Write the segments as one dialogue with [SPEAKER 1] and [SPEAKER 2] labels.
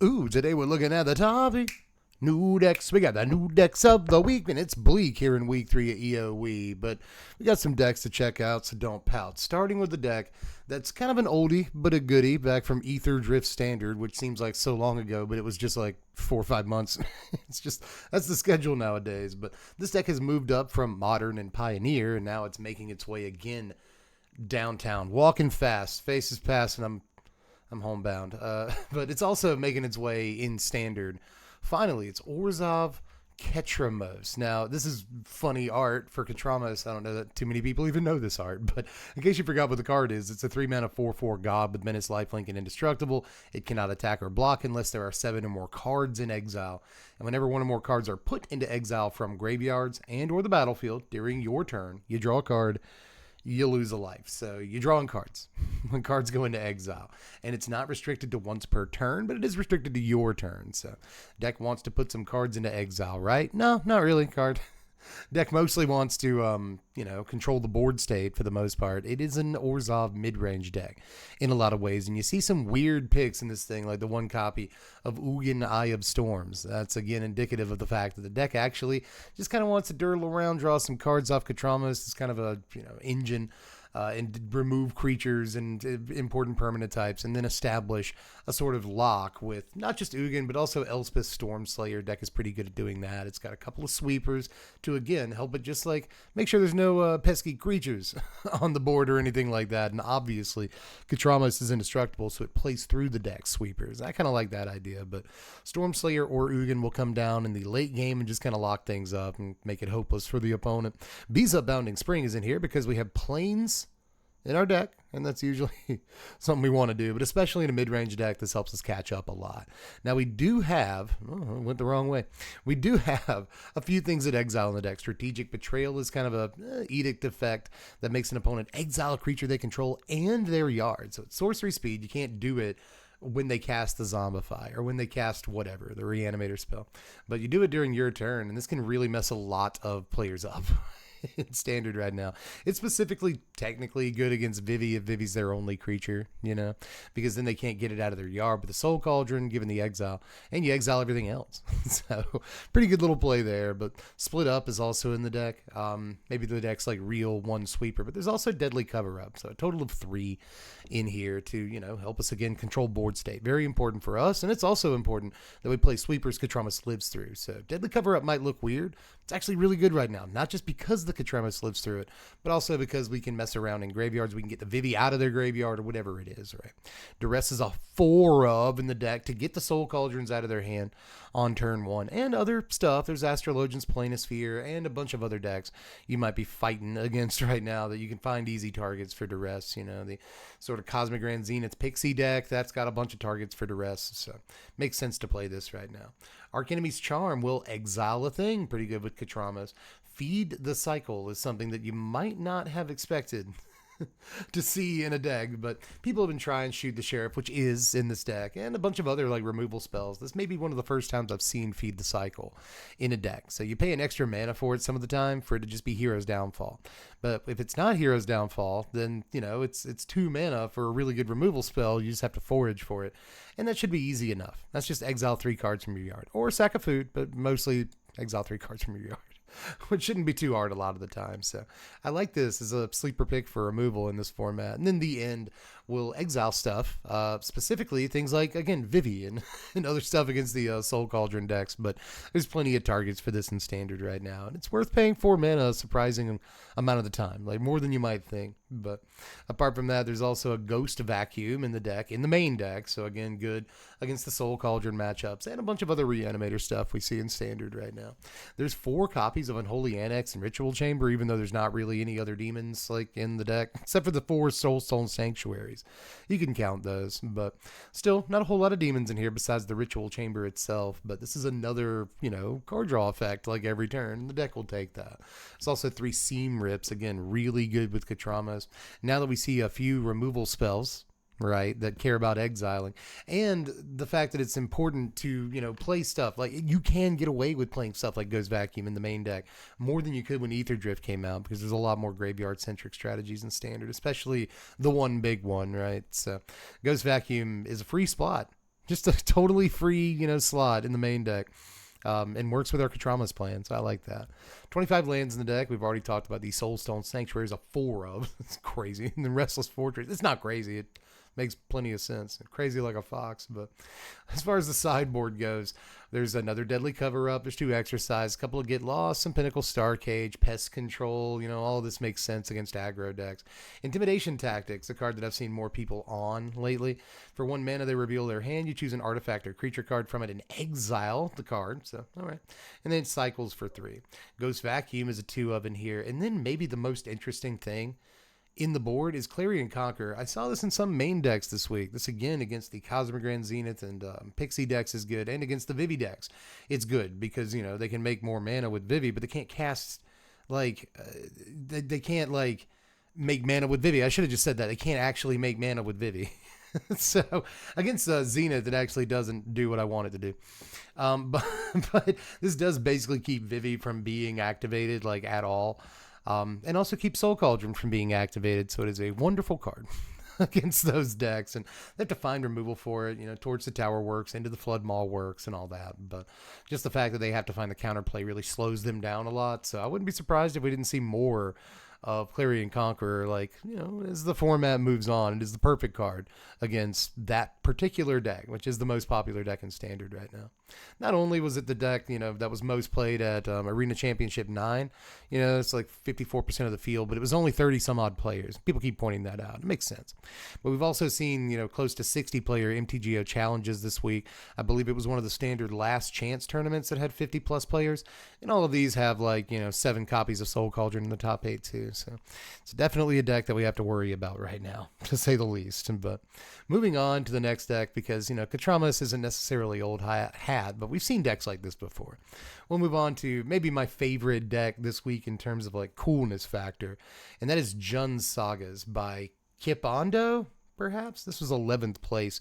[SPEAKER 1] Ooh, today we're looking at the topic. New decks. We got the new decks of the week, and it's bleak here in week 3 at EOE, but we got some decks to check out, so don't pout. Starting with the deck that's kind of an oldie, but a goodie, back from EOE Standard, which seems like so long ago, but it was just like 4 or 5 months. It's just, that's the schedule nowadays. But this deck has moved up from Modern and Pioneer, and now it's making its way again downtown. Walking fast, faces past, and I'm homebound. But it's also making its way in Standard. Finally, it's Orzhov Ketramos. Now, this is funny art for Ketramos. I don't know that too many people even know this art, but in case you forgot what the card is, it's a 3-mana 4/4 god with menace, lifelink, and indestructible. It cannot attack or block unless there are 7 or more cards in exile. And whenever one or more cards are put into exile from graveyards and or the battlefield during your turn, you draw a card, you lose a life. So you're drawing cards when cards go into exile. And it's not restricted to once per turn, but it is restricted to your turn. So deck wants to put some cards into exile, right? No, not really. Deck mostly wants to, control the board state for the most part. It is an Orzhov mid-range deck in a lot of ways. And you see some weird picks in this thing, like the one copy of Ugin Eye of Storms. That's, again, indicative of the fact that the deck actually just kind of wants to dirtle around, draw some cards off Ketramos. It's kind of a, engine. And remove creatures and important permanent types, and then establish a sort of lock with not just Ugin, but also Elspeth Stormslayer. Deck is pretty good at doing that. It's got a couple of sweepers to, again, help it just like make sure there's no pesky creatures on the board or anything like that. And obviously, Ketramos is indestructible, so it plays through the deck sweepers. I kind of like that idea, but Stormslayer or Ugin will come down in the late game and just kind of lock things up and make it hopeless for the opponent. Bees Up Bounding Spring is in here because we have planes in our deck, and that's usually something we want to do, but especially in a mid-range deck, this helps us catch up a lot. Now, we do have, I went the wrong way. We do have a few things that exile in the deck. Strategic Betrayal is kind of a edict effect that makes an opponent exile a creature they control and their yard. So it's sorcery speed. You can't do it when they cast the Zombify or when they cast whatever, the Reanimator spell. But you do it during your turn, and this can really mess a lot of players up. In Standard right now. It's specifically technically good against Vivi if Vivi's their only creature, because then they can't get it out of their yard with the Soul Cauldron, given the exile, and you exile everything else. So pretty good little play there, but Split Up is also in the deck. Maybe the deck's like real one sweeper, but there's also Deadly Cover Up. So a total of 3 in here to, help us again control board state. Very important for us, and it's also important that we play sweepers Ketramos lives through. So Deadly Cover Up might look weird. It's actually really good right now, not just because the Ketramos lives through it, but also because we can mess around in graveyards. We can get the Vivi out of their graveyard or whatever it is, right? Duress is a 4 of in the deck to get the Soul Cauldrons out of their hand on turn 1, and other stuff. There's Astrologian's Planisphere and a bunch of other decks you might be fighting against right now that you can find easy targets for Duress. The sort of Cosmic Grand Zenith's Pixie deck, that's got a bunch of targets for Duress, so makes sense to play this right now. Archenemy's Charm will exile a thing, pretty good with Ketramos. Feed the Cycle is something that you might not have expected to see in a deck, but people have been trying Shoot the Sheriff, which is in this deck, and a bunch of other like removal spells. This may be one of the first times I've seen Feed the Cycle in a deck. So you pay an extra mana for it some of the time for it to just be Hero's Downfall. But if it's not Hero's Downfall, then it's 2 mana for a really good removal spell. You just have to forage for it, and that should be easy enough. That's just exile 3 cards from your yard, or sack of food, but mostly exile 3 cards from your yard, which shouldn't be too hard a lot of the time. So I like this as a sleeper pick for removal in this format. And then the end will exile stuff, specifically things like, again, Vivi and other stuff against the Soul Cauldron decks. But there's plenty of targets for this in Standard right now. And it's worth paying 4 mana a surprising amount of the time, like more than you might think. But apart from that, there's also a Ghost Vacuum in the deck, in the main deck. So again, good against the Soul Cauldron matchups and a bunch of other Reanimator stuff we see in Standard right now. There's 4 copies of Unholy Annex and Ritual Chamber, even though there's not really any other demons like in the deck, except for the 4 Soulstone Sanctuaries. You can count those, but still not a whole lot of demons in here besides the Ritual Chamber itself. But this is another, card draw effect like every turn. The deck will take that. There's also 3 Seam Rips, again, really good with Ketramos. Now that we see a few removal spells, right, that care about exiling, and the fact that it's important to, play stuff like you can get away with playing stuff like Ghost Vacuum in the main deck more than you could when Ether Drift came out, because there's a lot more graveyard centric strategies in Standard, especially the one big one, right? So Ghost Vacuum is a free spot Just a totally free, slot in the main deck. And works with our Katrama's plan, so I like that. 25 lands in the deck. We've already talked about these Soulstone Sanctuaries, a 4 of. It's crazy. And then Restless Fortress. It's not crazy. It makes plenty of sense. Crazy like a fox. But as far as the sideboard goes, there's another Deadly Cover-Up. There's 2 Exercise, a couple of Get Lost, some Pinnacle Star Cage, Pest Control. All of this makes sense against aggro decks. Intimidation Tactics, a card that I've seen more people on lately. For 1 mana, they reveal their hand. You choose an artifact or creature card from it and exile the card. So, all right. And then it cycles for 3. Ghost Vacuum is a 2 of in here. And then maybe the most interesting thing in the board is Clarion Conqueror. I saw this in some main decks this week. This again against the Cosmic Grand Zenith and Pixie decks is good, and against the Vivi decks. It's good because, they can make more mana with Vivi, but they can't cast, they can't, make mana with Vivi. I should have just said that. They can't actually make mana with Vivi. So against Zenith, it actually doesn't do what I want it to do. But this does basically keep Vivi from being activated, at all. And also keep Soul Cauldron from being activated, so it is a wonderful card against those decks. And they have to find removal for it, towards the Tower works, into the Flood Maw works, and all that. But just the fact that they have to find the counterplay really slows them down a lot. So I wouldn't be surprised if we didn't see more of Clarion Conqueror, as the format moves on. It is the perfect card against that particular deck, which is the most popular deck in Standard right now. Not only was it the deck, that was most played at Arena Championship 9, it's 54% of the field, but it was only 30 some odd players. People keep pointing that out. It makes sense. But we've also seen, close to 60 player MTGO challenges this week. I believe it was one of the Standard last chance tournaments that had 50 plus players. And all of these have 7 copies of Soul Cauldron in the top 8 too. So it's definitely a deck that we have to worry about right now, to say the least. But moving on to the next deck, because, Katramas isn't necessarily old hat, but we've seen decks like this before. We'll move on to maybe my favorite deck this week in terms of coolness factor, and that is Jun Sagas by Kipondo, perhaps. This was 11th place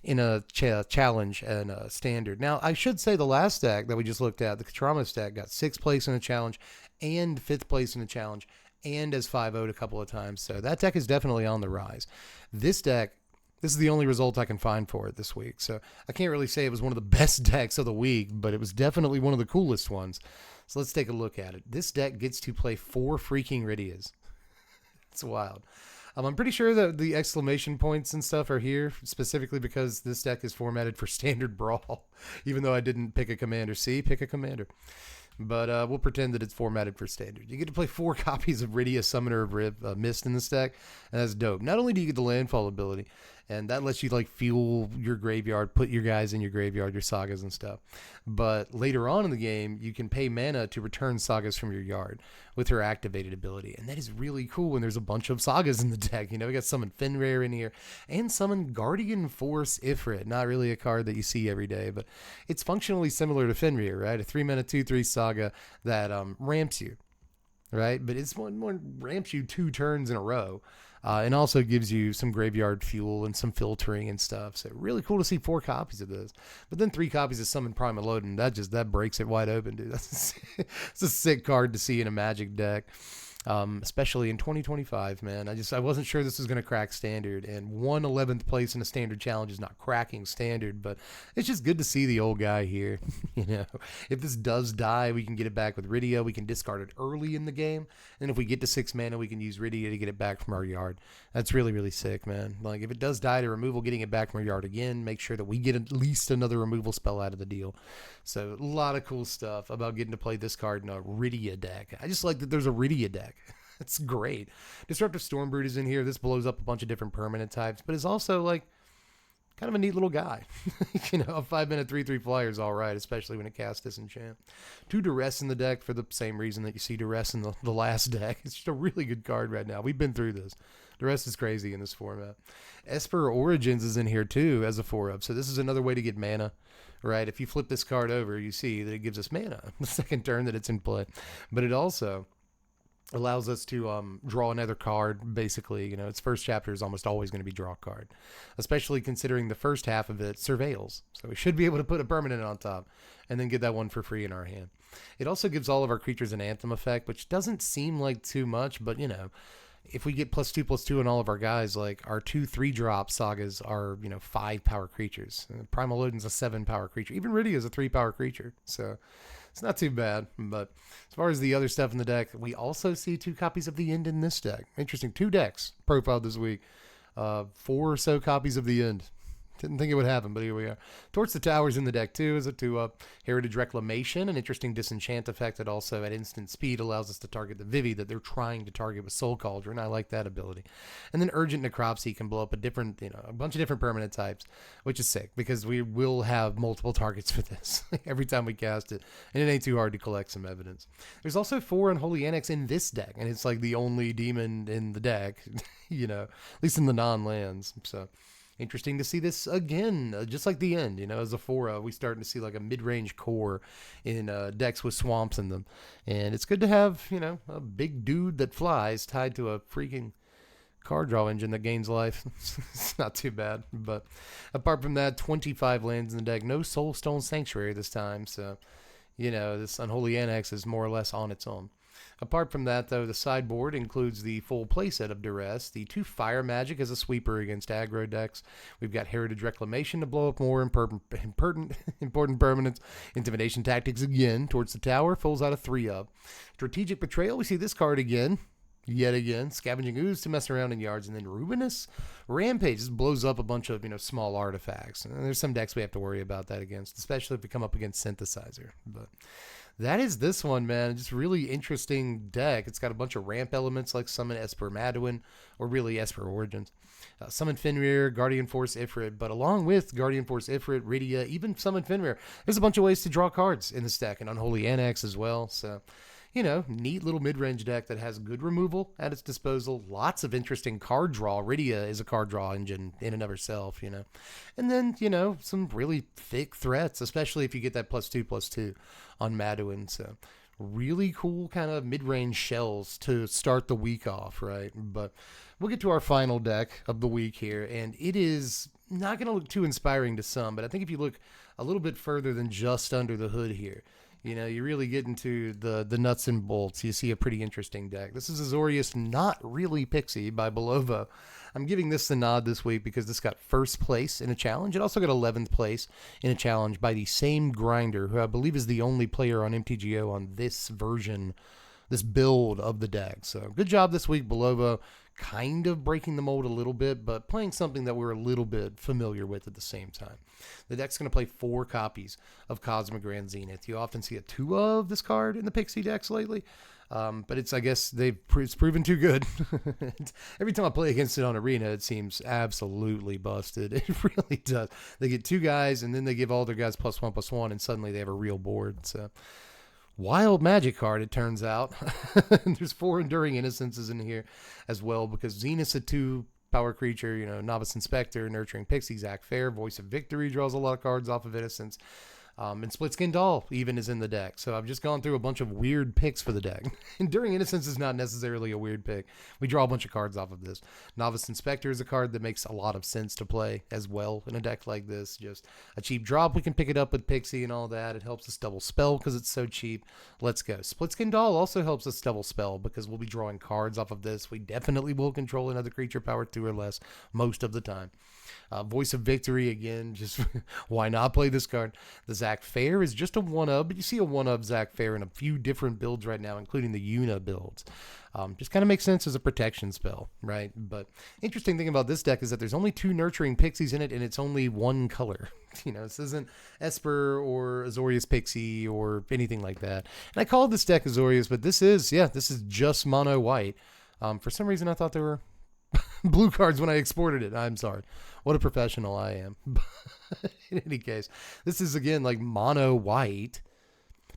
[SPEAKER 1] in a challenge and a Standard. Now, I should say the last deck that we just looked at, the Katramas deck, got 6th place in a challenge and 5th place in a challenge, and as 5-0'd a couple of times. So that deck is definitely on the rise. This deck, this is the only result I can find for it this week. So I can't really say it was one of the best decks of the week, but it was definitely one of the coolest ones. So let's take a look at it. This deck gets to play 4 freaking Rydias. It's wild. I'm pretty sure that the exclamation points and stuff are here specifically because this deck is formatted for Standard Brawl, even though I didn't pick a commander. See, pick a commander. But we'll pretend that it's formatted for Standard. You get to play 4 copies of Rydia, Summoner of Mist in this deck, and that's dope. Not only do you get the landfall ability, and that lets you fuel your graveyard, put your guys in your graveyard, your sagas and stuff, but later on in the game, you can pay mana to return sagas from your yard with her activated ability, and that is really cool when there's a bunch of sagas in the deck. We got Summon Fenrir in here, and Summon Guardian Force Ifrit. Not really a card that you see every day, but it's functionally similar to Fenrir, right? A 3-mana 2/3 saga that ramps you, right? But it's one ramps you 2 turns in a row. And also gives you some graveyard fuel and some filtering and stuff. So really cool to see 4 copies of this. But then 3 copies of Summon Prime Elodin. That breaks it wide open, dude. It's a sick card to see in a Magic deck. Especially in 2025, man. I wasn't sure this was going to crack Standard, and 11th place in a Standard challenge is not cracking Standard, but it's just good to see the old guy here. If this does die, we can get it back with Rydia. We can discard it early in the game, and if we get to 6 mana, we can use Rydia to get it back from our yard. That's really, really sick, man. If it does die to removal, getting it back from our yard again, make sure that we get at least another removal spell out of the deal. So a lot of cool stuff about getting to play this card in a Rydia deck. I just like that there's a Rydia deck. It's great. Disruptive Stormbrood is in here. This blows up a bunch of different permanent types, but is also kind of a neat little guy. A 5-minute 3/3 flyer is all right, especially when it casts Disenchant. 2 Duress in the deck for the same reason that you see Duress in the last deck. It's just a really good card right now. We've been through this. Duress is crazy in this format. Esper Origins is in here too as a 4-up. So this is another way to get mana, right? If you flip this card over, you see that it gives us mana the second turn that it's in play. But it also allows us to draw another card, basically. Its first chapter is almost always going to be draw a card, especially considering the first half of it surveils. So we should be able to put a permanent on top and then get that one for free in our hand. It also gives all of our creatures an Anthem effect, which doesn't seem like too much, but if we get +2/+2 on all of our guys, like our 2/3 drop sagas are, 5 power creatures. Primal Odin's a 7 power creature. Even Rydia is a 3 power creature. So it's not too bad. But as far as the other stuff in the deck, we also see 2 copies of the End in this deck. Interesting. 2 decks profiled this week. 4 or so copies of the End. Didn't think it would happen, but here we are. Torch the Towers in the deck too as a 2-up. Heritage Reclamation, an interesting disenchant effect that also at instant speed allows us to target the Vivi that they're trying to target with Soul Cauldron. I like that ability. And then Urgent Necropsy can blow up a bunch of different permanent types, which is sick because we will have multiple targets for this every time we cast it, and it ain't too hard to collect some evidence. There's also 4 Unholy Annex in this deck, and it's like the only demon in the deck, at least in the non-lands. So interesting to see this again, just like the End, as a 4, we starting to see like a mid-range core in decks with swamps in them. And it's good to have, a big dude that flies tied to a freaking card draw engine that gains life. It's not too bad. But apart from that, 25 lands in the deck. No Soulstone Sanctuary this time. So, this Unholy Annex is more or less on its own. Apart from that, though, the sideboard includes the full playset of Duress, the 2 Fire Magic as a sweeper against aggro decks. We've got Heritage Reclamation to blow up more important permanents. Intimidation Tactics again towards the tower, fills out a 3-up. Strategic Betrayal, we see this card again. Yet again, Scavenging Ooze to mess around in yards, and then Ruinous Rampage just blows up a bunch of small artifacts. And there's some decks we have to worry about that against, especially if we come up against Synthesizer. But that is this one, man. Just really interesting deck. It's got a bunch of ramp elements like Summon Esper Maduin, or really Esper Origins. Summon Fenrir, Guardian Force Ifrit, but along with Guardian Force Ifrit, Rydia, even Summon Fenrir, there's a bunch of ways to draw cards in this deck, and Unholy Annex as well. So neat little mid-range deck that has good removal at its disposal. Lots of interesting card draw. Rydia is a card draw engine in and of herself, And then, some really thick threats, especially if you get that +2/+2 on Maduin. So really cool kind of mid-range shells to start the week off, right? But we'll get to our final deck of the week here, and it is not going to look too inspiring to some, but I think if you look a little bit further than just under the hood here, you really get into the nuts and bolts. You see a pretty interesting deck. This is Azorius, Not Really Pixie by Belovo. I'm giving this the nod this week because this got first place in a challenge. It also got 11th place in a challenge by the same grinder, who I believe is the only player on MTGO on this version, this build of the deck. So good job this week, Belovo. Kind of breaking the mold a little bit, but playing something that we're a little bit familiar with at the same time. The deck's going to play 4 copies of Cosmic Grand Zenith. You often see a 2 of this card in the Pixie decks lately, but I guess it's proven too good. Every time I play against it on Arena, it seems absolutely busted. It really does. They get 2 guys, and then they give all their guys +1/+1, and suddenly they have a real board. So wild magic card, it turns out. There's 4 Enduring Innocences in here as well, because Zenith's a 2 power creature, Novice Inspector, Nurturing Pixie, Zac Fair, Voice of Victory draws a lot of cards off of Innocence. And Split Skin Doll even is in the deck. So I've just gone through a bunch of weird picks for the deck. Enduring Innocence is not necessarily a weird pick. We draw a bunch of cards off of this. Novice Inspector is a card that makes a lot of sense to play as well in a deck like this. Just a cheap drop. We can pick it up with Pixie and all that. It helps us double spell because it's so cheap. Let's go. Split Skin Doll also helps us double spell because we'll be drawing cards off of this. We definitely will control another creature power 2 or less most of the time. Voice of Victory, again, just why not play this card? The Zac Fair is just a 1-of, but you see a 1-of Zac Fair in a few different builds right now, including the Una builds. Just kind of makes sense as a protection spell, right? But interesting thing about this deck is that there's only 2 Nurturing Pixies in it, and it's only 1 color. This isn't Esper or Azorius Pixie or anything like that. And I called this deck Azorius, but this is just mono white. For some reason, I thought there were blue cards when I exported it. I'm sorry. What a professional I am. In any case, this is again like mono white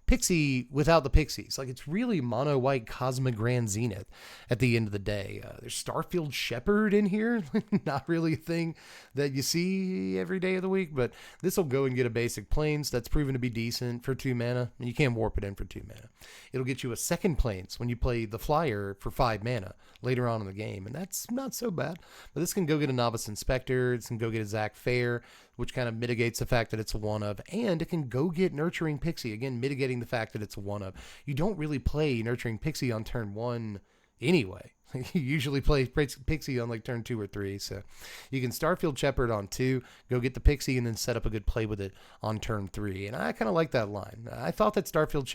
[SPEAKER 1] Pixie without the pixies. Like, it's really mono white Cosmic Grand Zenith at the end of the day. There's Starfield Shepherd in here. Not really a thing that you see every day of the week, but this will go and get a basic Plains that's proven to be decent for 2 mana, and you can warp it in for 2 mana. It'll get you a second Plains when you play the Flyer for 5 mana later on in the game, and that's not so bad. But this can go get a Novice Inspector, it can go get a Zac Fair, which kind of mitigates the fact that it's a 1-of, and it can go get Nurturing Pixie, again, mitigating the fact that it's a 1-of. You don't really play Nurturing Pixie on turn 1 anyway, You usually play Pixie on like turn 2 or 3, so you can Starfield Shepherd on 2, go get the Pixie, and then set up a good play with it on turn 3. And I kind of like that line. I thought that Starfield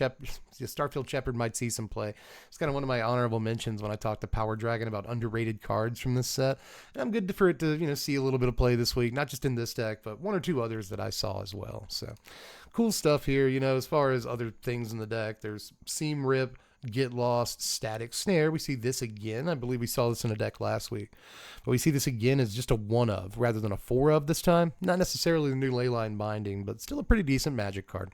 [SPEAKER 1] Shepherd might see some play. It's kind of one of my honorable mentions when I talked to Power Dragon about underrated cards from this set. And I'm good for it to see a little bit of play this week, not just in this deck, but one or two others that I saw as well. So cool stuff here. As far as other things in the deck, there's Seam Rip, Get Lost, Static Snare. We see this again. I believe we saw this in a deck last week. But we see this again as just a 1 of rather than a 4 of this time. Not necessarily the new Leyline Binding, but still a pretty decent Magic card.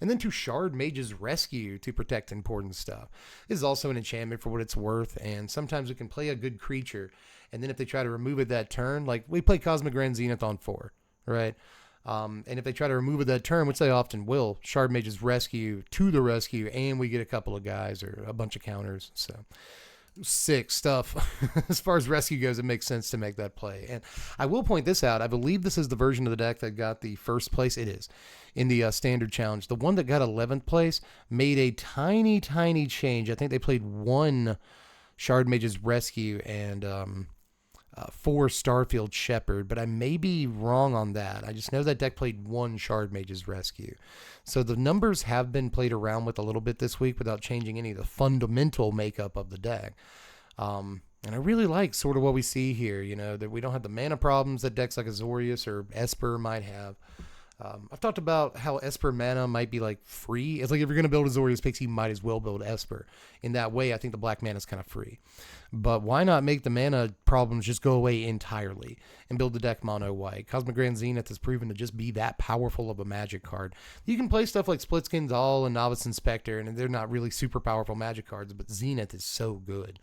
[SPEAKER 1] And then to Shard Mage's Rescue to protect important stuff. This is also an enchantment for what it's worth, and sometimes we can play a good creature, and then if they try to remove it that turn, like we play Cosmic Grand Zenith on 4, right? And if they try to remove it that turn, which they often will, Shard Mage's Rescue to the rescue, and we get a couple of guys or a bunch of counters. So sick stuff. As far as rescue goes, it makes sense to make that play. And I will point this out. I believe this is the version of the deck that got the first place. It is in the standard challenge. The one that got 11th place made a tiny change. I think they played 1 Shard Mage's Rescue and 4 Starfield Shepherd, but I may be wrong on that. I just know that deck played 1 Shard Mage's Rescue. So the numbers have been played around with a little bit this week without changing any of the fundamental makeup of the deck. And I really like sort of what we see here, that we don't have the mana problems that decks like Azorius or Esper might have. I've talked about how Esper mana might be like free. It's like if you're going to build Azorius Pixie, you might as well build Esper. In that way, I think the black mana is kind of free. But why not make the mana problems just go away entirely and build the deck mono white? Cosmic Grand Zenith has proven to just be that powerful of a Magic card. You can play stuff like Splitskin Doll and Novice Inspector, and they're not really super powerful Magic cards, but Zenith is so good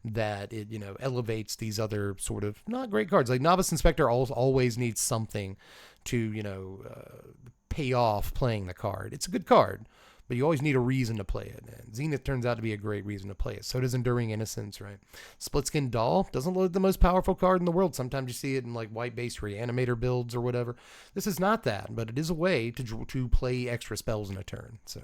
[SPEAKER 1] that it, elevates these other sort of not great cards. Like Novice Inspector always needs something to, pay off playing the card. It's a good card, but you always need a reason to play it. And Zenith turns out to be a great reason to play it. So does Enduring Innocence, right? Splitskin Doll doesn't look like the most powerful card in the world. Sometimes you see it in like white-based Reanimator builds or whatever. This is not that, but it is a way to play extra spells in a turn. So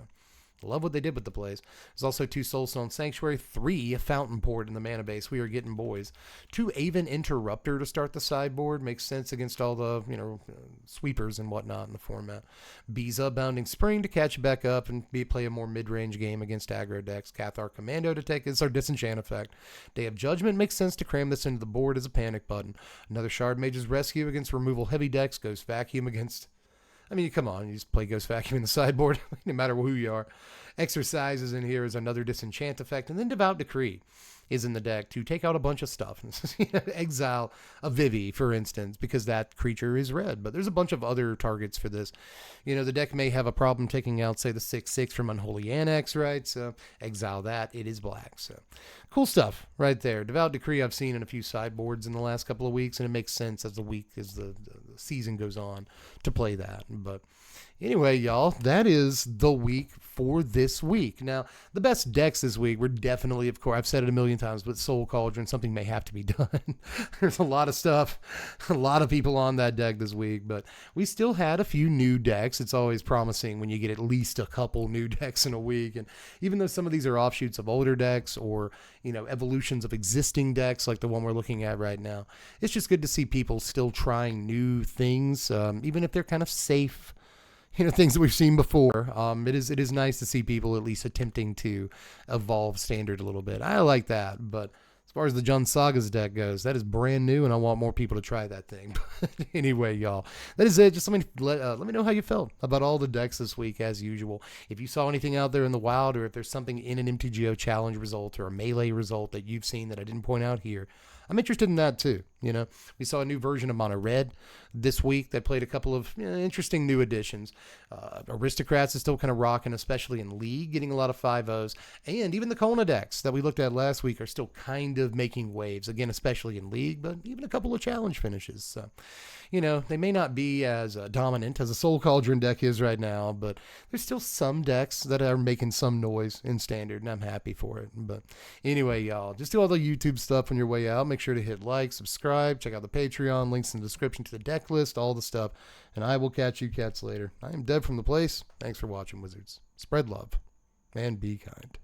[SPEAKER 1] love what they did with the plays. There's also 2 Soulstone Sanctuary, 3 Fountain Port in the mana base. We are getting boys. 2 Aven Interrupter to start the sideboard. Makes sense against all the, sweepers and whatnot in the format. Biza Bounding Spring to catch you back up and play a more mid-range game against aggro decks. Cathar Commando to take this our disenchant effect. Day of Judgment makes sense to cram this into the board as a panic button. Another Shard Mage's Rescue against removal heavy decks. Ghost Vacuum against... come on, you just play Ghost Vacuum in the sideboard, no matter who you are. Exercise is in here as another disenchant effect, and then Devout Decree is in the deck to take out a bunch of stuff. Exile a Vivi, for instance, because that creature is red, but there's a bunch of other targets for this. The deck may have a problem taking out, say, the 6/6 from Unholy Annex, right? So exile that, it is black. So cool stuff right there. Devout Decree I've seen in a few sideboards in the last couple of weeks, and it makes sense as the season goes on to play that. But anyway, y'all, that is the week for this week. Now, the best decks this week were definitely, of course, I've said it a million times, but Soul Cauldron, something may have to be done. There's a lot of stuff, a lot of people on that deck this week, but we still had a few new decks. It's always promising when you get at least a couple new decks in a week. And even though some of these are offshoots of older decks or, evolutions of existing decks like the one we're looking at right now, it's just good to see people still trying new things, even if they're kind of safe. Things that we've seen before. It is nice to see people at least attempting to evolve Standard a little bit. I like that, but as far as the Jun Sagas deck goes, that is brand new, and I want more people to try that thing. But anyway, y'all, that is it. Just let me know how you felt about all the decks this week, as usual. If you saw anything out there in the wild, or if there's something in an MTGO challenge result or a melee result that you've seen that I didn't point out here, I'm interested in that too. We saw a new version of Mono Red this week that played a couple of interesting new additions. Aristocrats is still kind of rocking, especially in League, getting a lot of 5-0s. And even the Kona decks that we looked at last week are still kind of making waves, again, especially in League, but even a couple of challenge finishes. So, they may not be as dominant as a Soul Cauldron deck is right now, but there's still some decks that are making some noise in Standard, and I'm happy for it. But anyway, y'all, just do all the YouTube stuff on your way out. Make sure to hit like, subscribe, check out the Patreon, links in the description to the deck list, all the stuff, and I will catch you cats later. I am Deb from The Place. Thanks for watching, Wizards. Spread love and be kind.